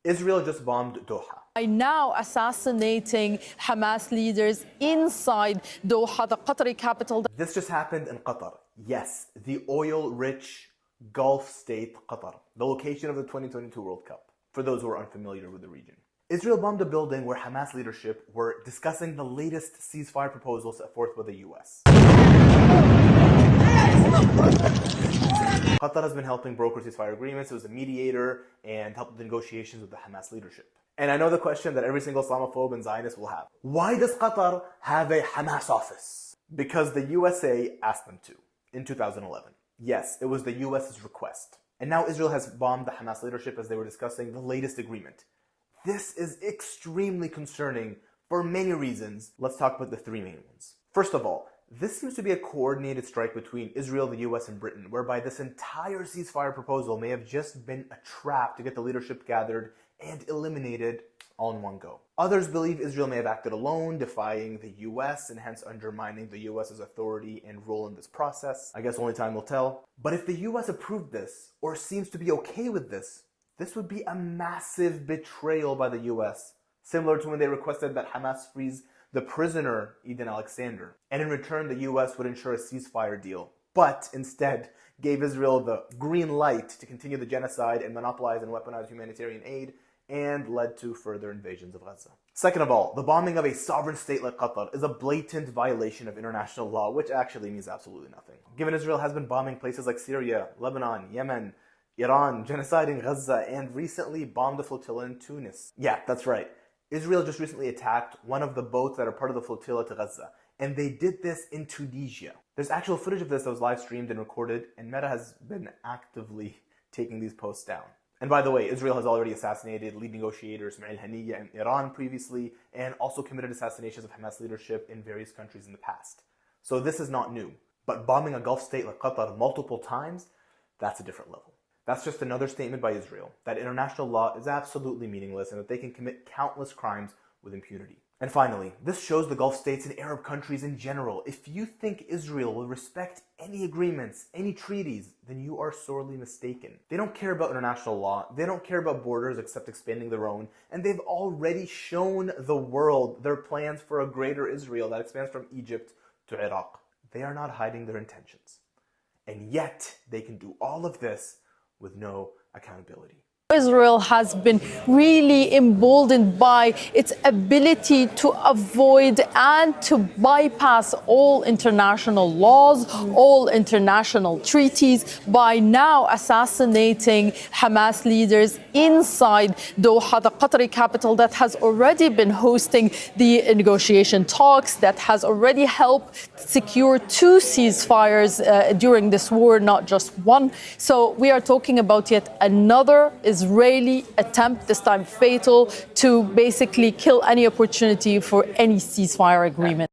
Israel just bombed Doha. By now assassinating Hamas leaders inside Doha, the Qatari capital. This just happened in Qatar. Yes, the oil-rich Gulf state Qatar, the location of the 2022 World Cup, for those who are unfamiliar with the region. Israel bombed a building where Hamas leadership were discussing the latest ceasefire proposal set forth by the US. Qatar has been helping broker ceasefire agreements. It was a mediator and helped with the negotiations with the Hamas leadership. And I know the question that every single Islamophobe and Zionist will have. Why does Qatar have a Hamas office? Because the USA asked them to in 2011. Yes, it was the US's request. And now Israel has bombed the Hamas leadership as they were discussing the latest agreement. This is extremely concerning for many reasons. Let's talk about the three main ones. First of all, this seems to be a coordinated strike between Israel, the US, and Britain, whereby this entire ceasefire proposal may have just been a trap to get the leadership gathered and eliminated all in one go. Others believe Israel may have acted alone, defying the US and hence undermining the US's authority and role in this process. I guess only time will tell. But if the US approved this, or seems to be okay with this would be a massive betrayal by the US, similar to when they requested that Hamas frees the prisoner Eden Alexander, and in return the US would ensure a ceasefire deal, but instead gave Israel the green light to continue the genocide and monopolize and weaponize humanitarian aid, and led to further invasions of Gaza. Second of all, the bombing of a sovereign state like Qatar is a blatant violation of international law, which actually means absolutely nothing. Given Israel has been bombing places like Syria, Lebanon, Yemen, Iran, genociding Gaza, and recently bombed a flotilla in Tunis. Yeah, that's right. Israel just recently attacked one of the boats that are part of the flotilla to Gaza, and they did this in Tunisia. There's actual footage of this that was live streamed and recorded, and Meta has been actively taking these posts down. And by the way, Israel has already assassinated lead negotiator Ismail Haniyeh in Iran previously, and also committed assassinations of Hamas leadership in various countries in the past. So this is not new. But bombing a Gulf state like Qatar multiple times, that's a different level. That's just another statement by Israel that international law is absolutely meaningless and that they can commit countless crimes with impunity. And finally, this shows the Gulf states and Arab countries in general. If you think Israel will respect any agreements, any treaties, then you are sorely mistaken. They don't care about international law. They don't care about borders except expanding their own. And they've already shown the world their plans for a greater Israel that expands from Egypt to Iraq. They are not hiding their intentions. And yet, they can do all of this with no accountability. Israel has been really emboldened by its ability to avoid and to bypass all international laws, all international treaties, by now assassinating Hamas leaders inside Doha, the Qatari capital that has already been hosting the negotiation talks, that has already helped secure 2 ceasefires during this war, not just one. So we are talking about yet another Israeli attempt, this time fatal, to basically kill any opportunity for any ceasefire agreement.